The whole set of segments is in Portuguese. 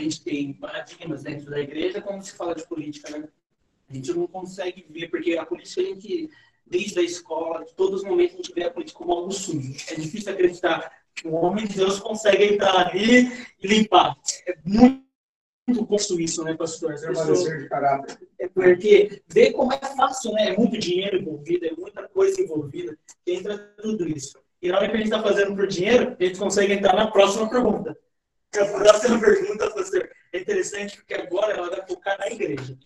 gente tem paradigmas dentro da igreja quando se fala de política, né? A gente não consegue ver, porque a política, a gente, desde a escola, de todos os momentos, a gente vê a política como algo sujo. É difícil acreditar que o homem de Deus consegue entrar ali e limpar. É muito custo isso, né, pastor? Permanecer de caráter. É porque ver como é fácil, né? É muito dinheiro envolvido, é muita coisa envolvida, que entra tudo isso. E na hora que a gente está fazendo por dinheiro, a gente consegue entrar na próxima pergunta. A próxima pergunta, pastor, é interessante porque agora ela vai focar na igreja.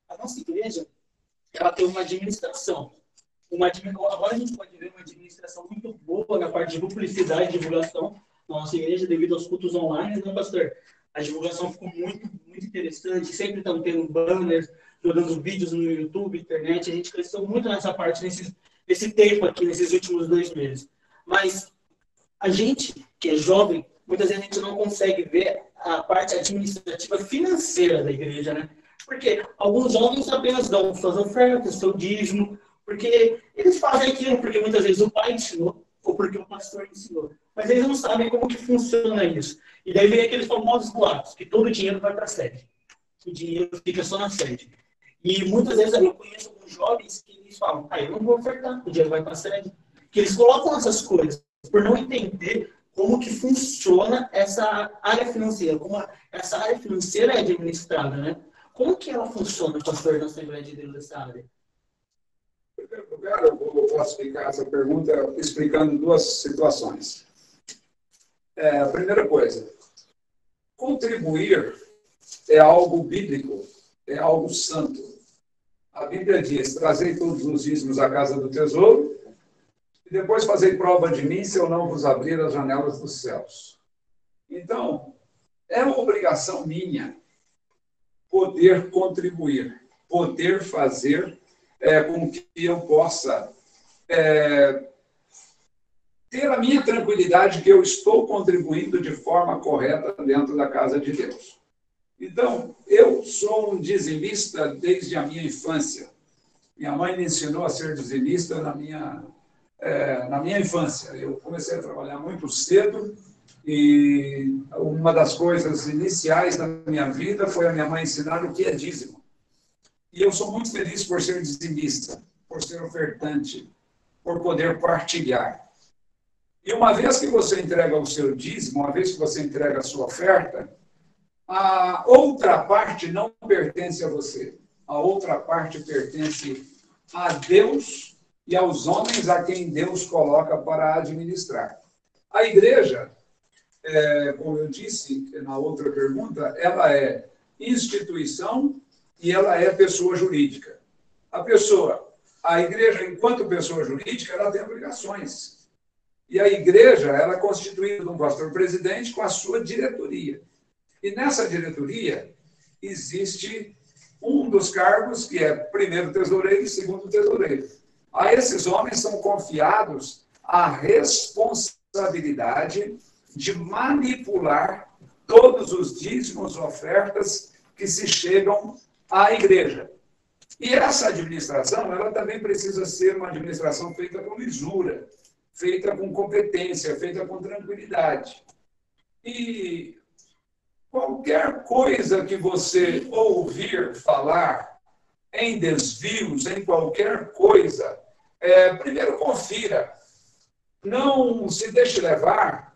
A nossa igreja, ela tem uma administração. Agora a gente pode ver uma administração muito boa na parte de publicidade e divulgação na nossa igreja, devido aos cultos online, né, pastor? A divulgação ficou muito interessante. Sempre estão tendo banners, jogando vídeos no YouTube, internet. A gente cresceu muito nessa parte, nesse tempo aqui, nesses últimos 2 meses. Mas a gente, que é jovem, muitas vezes a gente não consegue ver a parte administrativa financeira da igreja, né? Porque alguns jovens apenas dão suas ofertas, seu dízimo, porque eles fazem aquilo porque muitas vezes o pai ensinou ou porque o pastor ensinou. Mas eles não sabem como que funciona isso. E daí vem aqueles famosos boatos, que todo o dinheiro vai para a sede. O dinheiro fica só na sede. E muitas vezes eu conheço alguns jovens que eles falam, eu não vou ofertar, o dinheiro vai para a sede. Que eles colocam essas coisas por não entender como que funciona essa área financeira, como essa área financeira é administrada, né? Como que ela funciona, pastor, na Assembleia de Deus dessa área? Em primeiro lugar, eu vou classificar essa pergunta explicando 2 situações. A primeira coisa, contribuir é algo bíblico, é algo santo. A Bíblia diz, trazei todos os dízimos à casa do tesouro e depois fazei prova de mim se eu não vos abrir as janelas dos céus. Então, é uma obrigação minha poder contribuir, poder fazer com que eu possa ter a minha tranquilidade que eu estou contribuindo de forma correta dentro da casa de Deus. Então, eu sou um dizimista desde a minha infância. Minha mãe me ensinou a ser dizimista na minha infância. Eu comecei a trabalhar muito cedo e uma das coisas iniciais da minha vida foi a minha mãe ensinar o que é dízimo. E eu sou muito feliz por ser dizimista, por ser ofertante, por poder partilhar. E uma vez que você entrega o seu dízimo, uma vez que você entrega a sua oferta, a outra parte não pertence a você. A outra parte pertence a Deus e aos homens a quem Deus coloca para administrar. A igreja, como eu disse na outra pergunta, ela é instituição e ela é pessoa jurídica. A igreja, enquanto pessoa jurídica, ela tem obrigações. E a igreja, ela é constituída de um pastor-presidente com a sua diretoria. E nessa diretoria existe um dos cargos que é primeiro tesoureiro e segundo tesoureiro. A esses homens são confiados a responsabilidade de manipular todos os dízimos, ofertas que se chegam à igreja. E essa administração, ela também precisa ser uma administração feita com lisura, feita com competência, feita com tranquilidade. E qualquer coisa que você ouvir falar em desvios, em qualquer coisa, primeiro confira. Não se deixe levar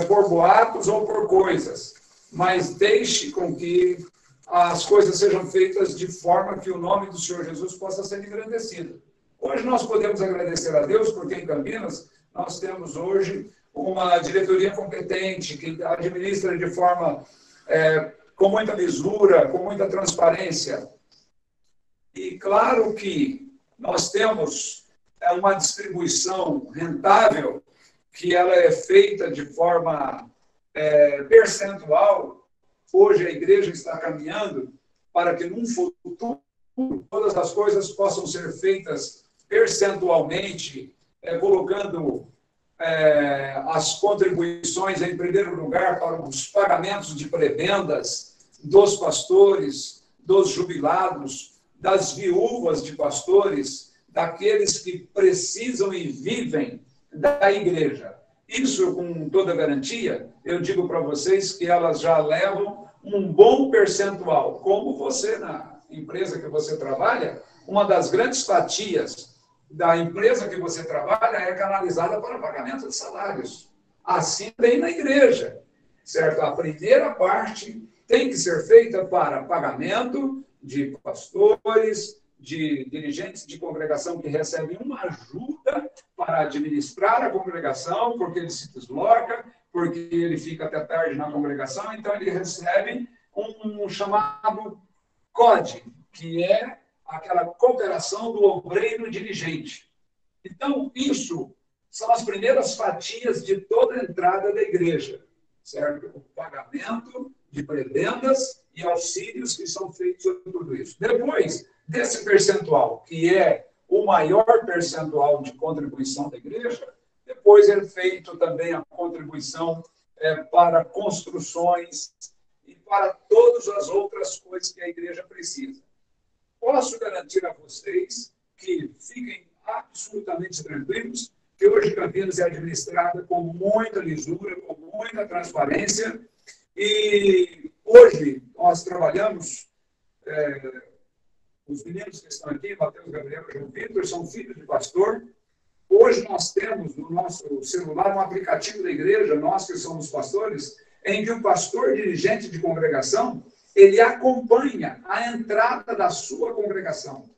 por boatos ou por coisas, mas deixe com que as coisas sejam feitas de forma que o nome do Senhor Jesus possa ser engrandecido. Hoje nós podemos agradecer a Deus porque em Campinas nós temos hoje uma diretoria competente que administra de forma com muita lisura, com muita transparência. E claro que nós temos uma distribuição rentável que ela é feita de forma percentual. Hoje a igreja está caminhando para que, num futuro, todas as coisas possam ser feitas percentualmente, colocando as contribuições, em primeiro lugar, para os pagamentos de prebendas dos pastores, dos jubilados, das viúvas de pastores, daqueles que precisam e vivem da igreja. Isso, com toda garantia, eu digo para vocês que elas já levam um bom percentual. Como você, na empresa que você trabalha, uma das grandes fatias da empresa que você trabalha é canalizada para pagamento de salários. Assim tem na igreja, certo? A primeira parte tem que ser feita para pagamento de pastores, de dirigentes de congregação que recebem uma ajuda para administrar a congregação, porque ele se desloca, porque ele fica até tarde na congregação, então ele recebe um chamado COD, que é aquela cooperação do obreiro dirigente. Então, isso são as primeiras fatias de toda a entrada da igreja, certo? O pagamento de prebendas e auxílios que são feitos sobre tudo isso. Depois desse percentual, que é o maior percentual de contribuição da igreja, depois é feito também a contribuição para construções e para todas as outras coisas que a igreja precisa. Posso garantir a vocês que fiquem absolutamente tranquilos que hoje Campinas é administrada com muita lisura, com muita transparência, e hoje nós trabalhamos, os meninos que estão aqui, Mateus, Gabriel e João Vitor, são filhos de pastor. Hoje nós temos no nosso celular um aplicativo da igreja, nós que somos pastores, em que o pastor dirigente de congregação, ele acompanha a entrada da sua congregação.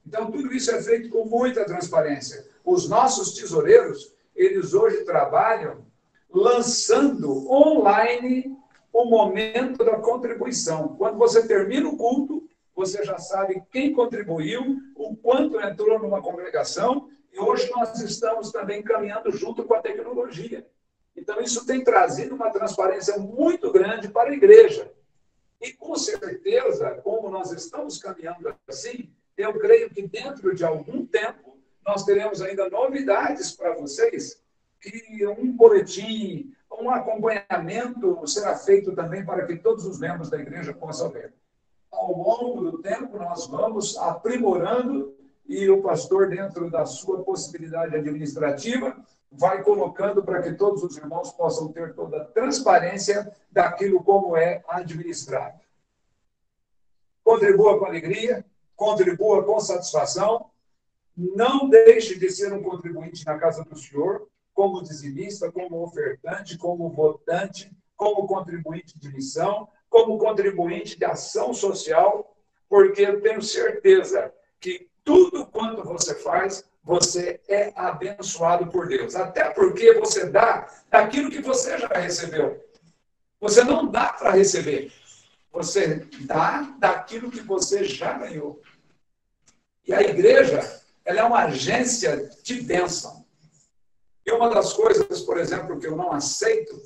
Então, tudo isso é feito com muita transparência. Os nossos tesoureiros, eles hoje trabalham lançando online o momento da contribuição. Quando você termina o culto, você já sabe quem contribuiu, o quanto entrou numa congregação, e hoje nós estamos também caminhando junto com a tecnologia. Então, isso tem trazido uma transparência muito grande para a igreja. E, com certeza, como nós estamos caminhando assim, eu creio que dentro de algum tempo nós teremos ainda novidades para vocês, que um boletim, um acompanhamento será feito também para que todos os membros da igreja possam ver. Ao longo do tempo, nós vamos aprimorando e o pastor, dentro da sua possibilidade administrativa, vai colocando para que todos os irmãos possam ter toda a transparência daquilo como é administrado. Contribua com alegria, contribua com satisfação, não deixe de ser um contribuinte na casa do Senhor, como dizimista, como ofertante, como votante, como contribuinte de missão, como contribuinte de ação social, porque eu tenho certeza que tudo quanto você faz, você é abençoado por Deus. Até porque você dá daquilo que você já recebeu. Você não dá para receber. Você dá daquilo que você já ganhou. E a igreja, ela é uma agência de bênção. E uma das coisas, por exemplo, que eu não aceito,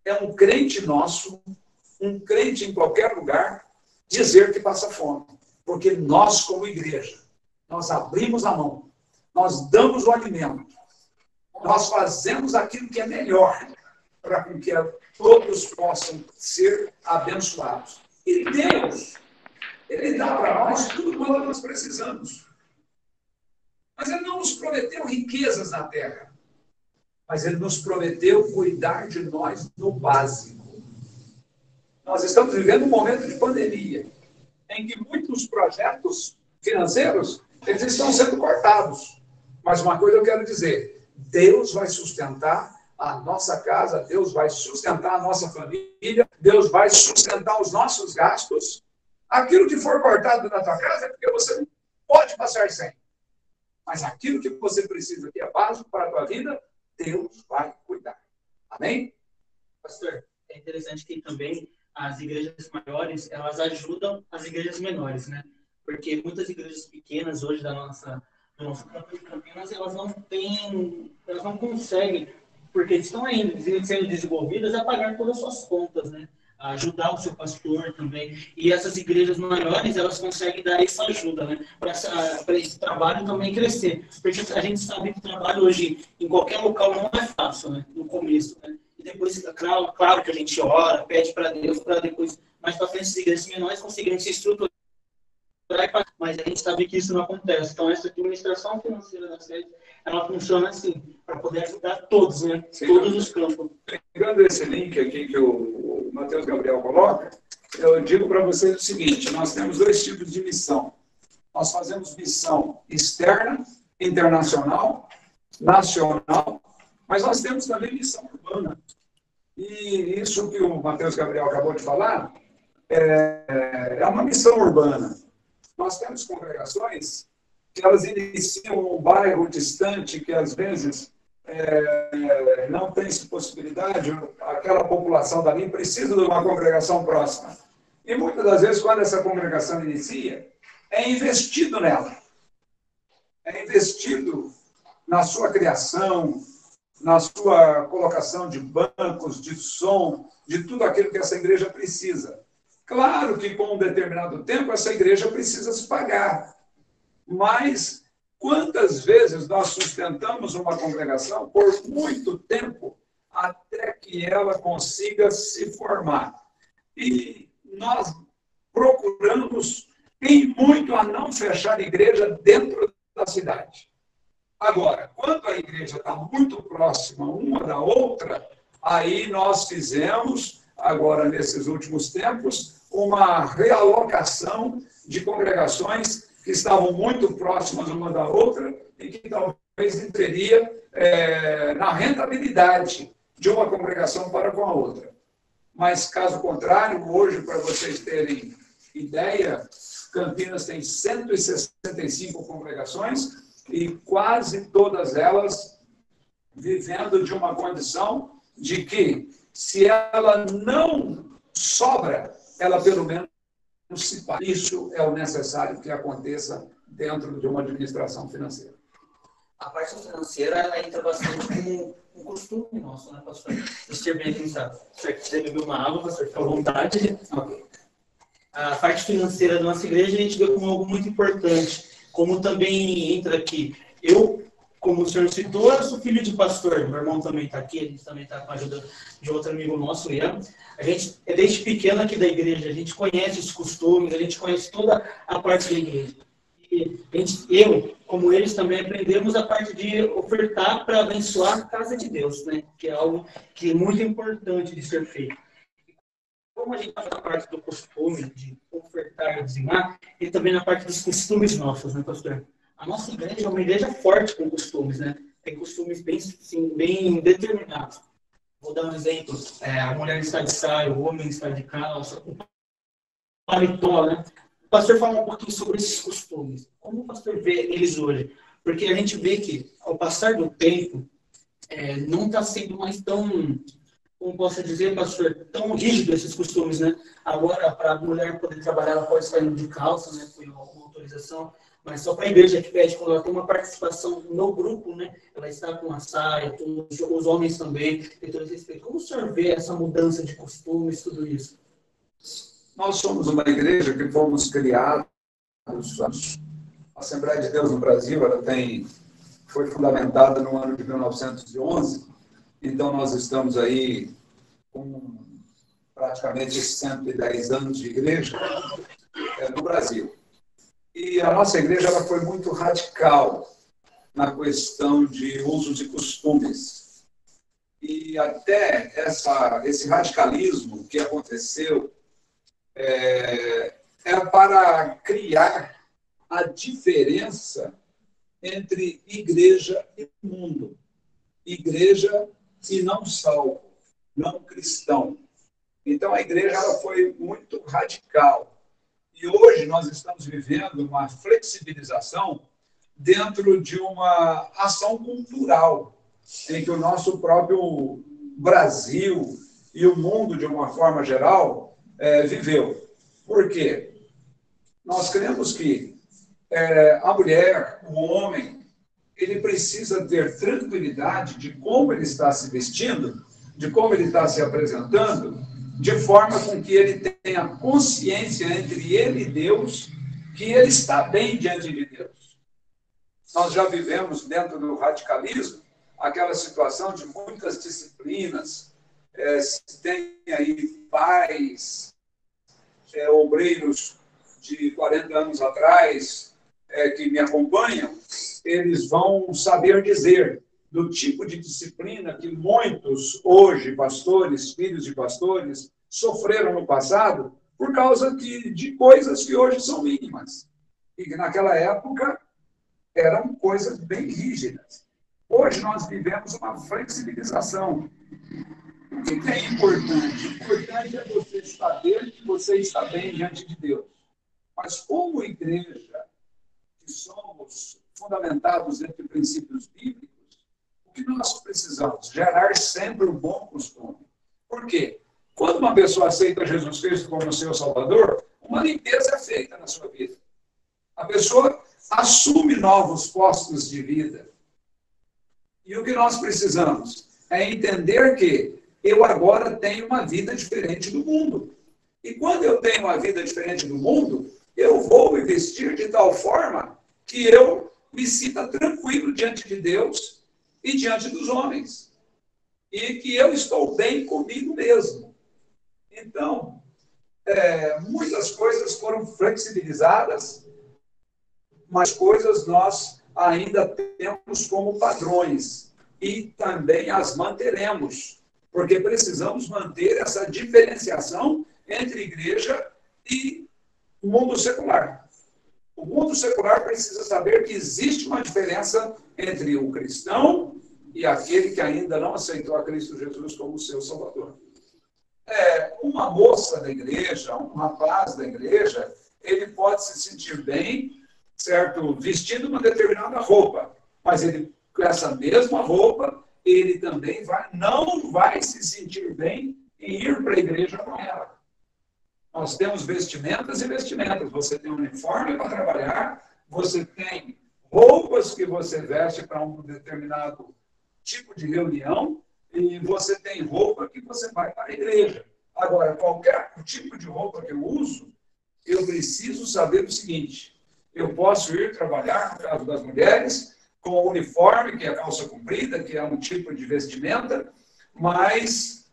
é um crente nosso, um crente em qualquer lugar, dizer que passa fome. Porque nós, como igreja, nós abrimos a mão, nós damos o alimento, nós fazemos aquilo que é melhor para que todos possam ser abençoados. E Deus, Ele dá para nós tudo quanto nós precisamos. Mas Ele não nos prometeu riquezas na terra, mas Ele nos prometeu cuidar de nós no básico. Nós estamos vivendo um momento de pandemia, em que muitos projetos financeiros eles estão sendo cortados. Mas uma coisa eu quero dizer, Deus vai sustentar a nossa casa, Deus vai sustentar a nossa família, Deus vai sustentar os nossos gastos. Aquilo que for cortado na tua casa é porque você não pode passar sem. Mas aquilo que você precisa, que é básico para a tua vida, Deus vai cuidar. Amém? Pastor, é interessante que também as igrejas maiores, elas ajudam as igrejas menores, né? Porque muitas igrejas pequenas hoje do nosso campo de Campinas, elas não conseguem, porque estão ainda sendo desenvolvidas a pagar todas as suas contas, né? A ajudar o seu pastor também. E essas igrejas maiores, elas conseguem dar essa ajuda, né? Para esse trabalho também crescer. Porque a gente sabe que o trabalho hoje, em qualquer local, não é fácil, né? No começo, né? E depois, claro que a gente ora, pede para Deus, para depois, mais para frente, as igrejas menores conseguirem se estruturar mas a gente sabe que isso não acontece. Então, essa administração financeira da sede, ela funciona assim, para poder ajudar todos, né? Sim, todos os campos. Pegando esse link aqui que o Matheus Gabriel coloca, eu digo para vocês o seguinte: nós temos dois tipos de missão. Nós fazemos missão externa, internacional, nacional, mas nós temos também missão urbana. E isso que o Matheus Gabriel acabou de falar é uma missão urbana. Nós temos congregações que elas iniciam um bairro distante, que às vezes não tem essa possibilidade, aquela população dali precisa de uma congregação próxima. E muitas das vezes, quando essa congregação inicia, é investido nela. É investido na sua criação, na sua colocação de bancos, de som, de tudo aquilo que essa igreja precisa. Claro que com um determinado tempo essa igreja precisa se pagar. Mas quantas vezes nós sustentamos uma congregação por muito tempo até que ela consiga se formar? E nós procuramos, em muito, a não fechar a igreja dentro da cidade. Agora, quando a igreja está muito próxima uma da outra, aí nós fizemos, agora nesses últimos tempos, uma realocação de congregações que estavam muito próximas uma da outra e que talvez interferia na rentabilidade de uma congregação para com a outra. Mas, caso contrário, hoje, para vocês terem ideia, Campinas tem 165 congregações e quase todas elas vivendo de uma condição de que, se ela não sobra, ela pelo menos se paga. Isso é o necessário que aconteça dentro de uma administração financeira. A parte financeira ela entra bastante como um costume nosso, né, pastor? Você bem pensado. Se você beber uma água, pastor, fica à vontade. Okay. A parte financeira da nossa igreja a gente vê como algo muito importante. Como também entra aqui, eu, como o senhor citou, eu sou filho de pastor, meu irmão também está aqui, a gente também está com a ajuda de outro amigo nosso, Ian. A gente é desde pequeno aqui da igreja, a gente conhece os costumes, a gente conhece toda a parte da igreja. E eu, como eles, também aprendemos a parte de ofertar para abençoar a casa de Deus, né? Que é algo que é muito importante de ser feito. Como a gente faz a parte do costume de ofertar e dizimar, e também na parte dos costumes nossos, né, pastor? A nossa igreja é uma igreja forte com costumes, né? Tem costumes bem, assim, bem determinados. Vou dar um exemplo. A mulher está de saia, o homem está de calça, o paletó, né? O pastor fala um pouquinho sobre esses costumes. Como o pastor vê eles hoje? Porque a gente vê que, ao passar do tempo, não está sendo mais tão... como posso dizer, pastor, tão rígido esses costumes, né? Agora, para a mulher poder trabalhar, ela pode sair de calça, né? Foi uma autorização, mas só para a igreja que pede, quando ela tem uma participação no grupo, né? Ela está com a saia, os homens também, tem todo esse respeito. Como o senhor vê essa mudança de costumes, tudo isso? Nós somos uma igreja que fomos criados, a Assembleia de Deus no Brasil, ela foi fundamentada no ano de 1911. Então, nós estamos aí com praticamente 110 anos de igreja no Brasil. E a nossa igreja ela foi muito radical na questão de usos e costumes. E até esse radicalismo que aconteceu é para criar a diferença entre igreja e mundo. Igreja e não salvo, não cristão. Então, a igreja ela foi muito radical. E hoje nós estamos vivendo uma flexibilização dentro de uma ação cultural, em que o nosso próprio Brasil e o mundo, de uma forma geral, viveu. Por quê? Nós cremos que a mulher, o homem, ele precisa ter tranquilidade de como ele está se vestindo, de como ele está se apresentando, de forma com que ele tenha consciência entre ele e Deus, que ele está bem diante de Deus. Nós já vivemos dentro do radicalismo aquela situação de muitas disciplinas, se tem aí pais, obreiros de 40 anos atrás que me acompanham, eles vão saber dizer do tipo de disciplina que muitos, hoje, pastores, filhos de pastores, sofreram no passado por causa de coisas que hoje são mínimas. E que naquela época eram coisas bem rígidas. Hoje nós vivemos uma flexibilização. O que é importante? O importante é você saber que você está bem diante de Deus. Mas como igreja, que somos fundamentados entre princípios bíblicos, o que nós precisamos? Gerar sempre um bom costume. Por quê? Quando uma pessoa aceita Jesus Cristo como seu Salvador, uma limpeza é feita na sua vida. A pessoa assume novos postos de vida. E o que nós precisamos é entender que eu agora tenho uma vida diferente do mundo. E quando eu tenho uma vida diferente do mundo, eu vou me vestir de tal forma que eu me sinta tranquilo diante de Deus e diante dos homens. E que eu estou bem comigo mesmo. Então, muitas coisas foram flexibilizadas, mas coisas nós ainda temos como padrões. E também as manteremos, porque precisamos manter essa diferenciação entre igreja e mundo secular. O mundo secular precisa saber que existe uma diferença entre o cristão e aquele que ainda não aceitou a Cristo Jesus como seu Salvador. Uma moça da igreja, um rapaz da igreja, ele pode se sentir bem, certo, vestindo uma determinada roupa, mas ele, com essa mesma roupa, ele também não vai se sentir bem em ir para a igreja com ela. Nós temos vestimentas e vestimentas. Você tem um uniforme para trabalhar, você tem roupas que você veste para um determinado tipo de reunião e você tem roupa que você vai para a igreja. Agora, qualquer tipo de roupa que eu uso, eu preciso saber o seguinte: eu posso ir trabalhar, no caso das mulheres, com o uniforme, que é a calça comprida, que é um tipo de vestimenta, mas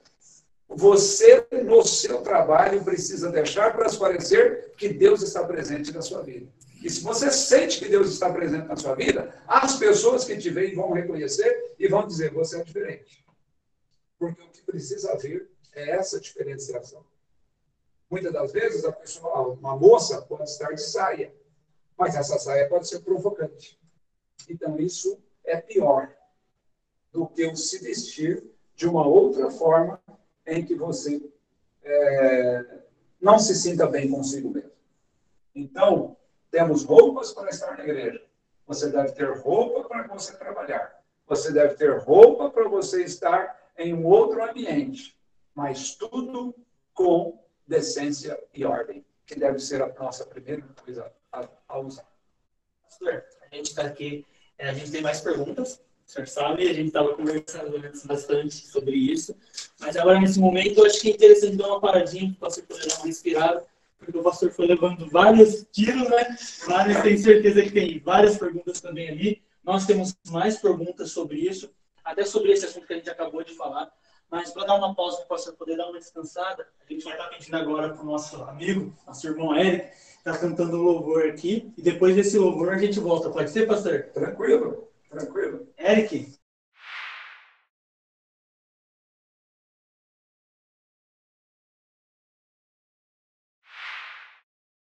você, no seu trabalho, precisa deixar transparecer que Deus está presente na sua vida. E se você sente que Deus está presente na sua vida, as pessoas que te veem vão reconhecer e vão dizer: você é diferente. Porque o que precisa haver é essa diferenciação. Muitas das vezes, uma moça pode estar de saia, mas essa saia pode ser provocante. Então, isso é pior do que o se vestir de uma outra forma em que você não se sinta bem consigo mesmo. Então, temos roupas para estar na igreja. Você deve ter roupa para você trabalhar. Você deve ter roupa para você estar em um outro ambiente. Mas tudo com decência e ordem, que deve ser a nossa primeira coisa a usar. Pastor, a gente está aqui, a gente tem mais perguntas. O senhor sabe, a gente estava conversando bastante sobre isso. Mas agora, nesse momento, eu acho que é interessante dar uma paradinha para o pastor poder dar uma respirada, porque o pastor foi levando vários tiros, né? Vários, tenho certeza que tem várias perguntas também ali. Nós temos mais perguntas sobre isso, até sobre esse assunto que a gente acabou de falar. Mas para dar uma pausa para o pastor poder dar uma descansada, a gente vai estar pedindo agora para o nosso amigo, nosso irmão Eric, que está cantando um louvor aqui. E depois desse louvor a gente volta. Pode ser, pastor? Tranquilo, tranquilo. Eric,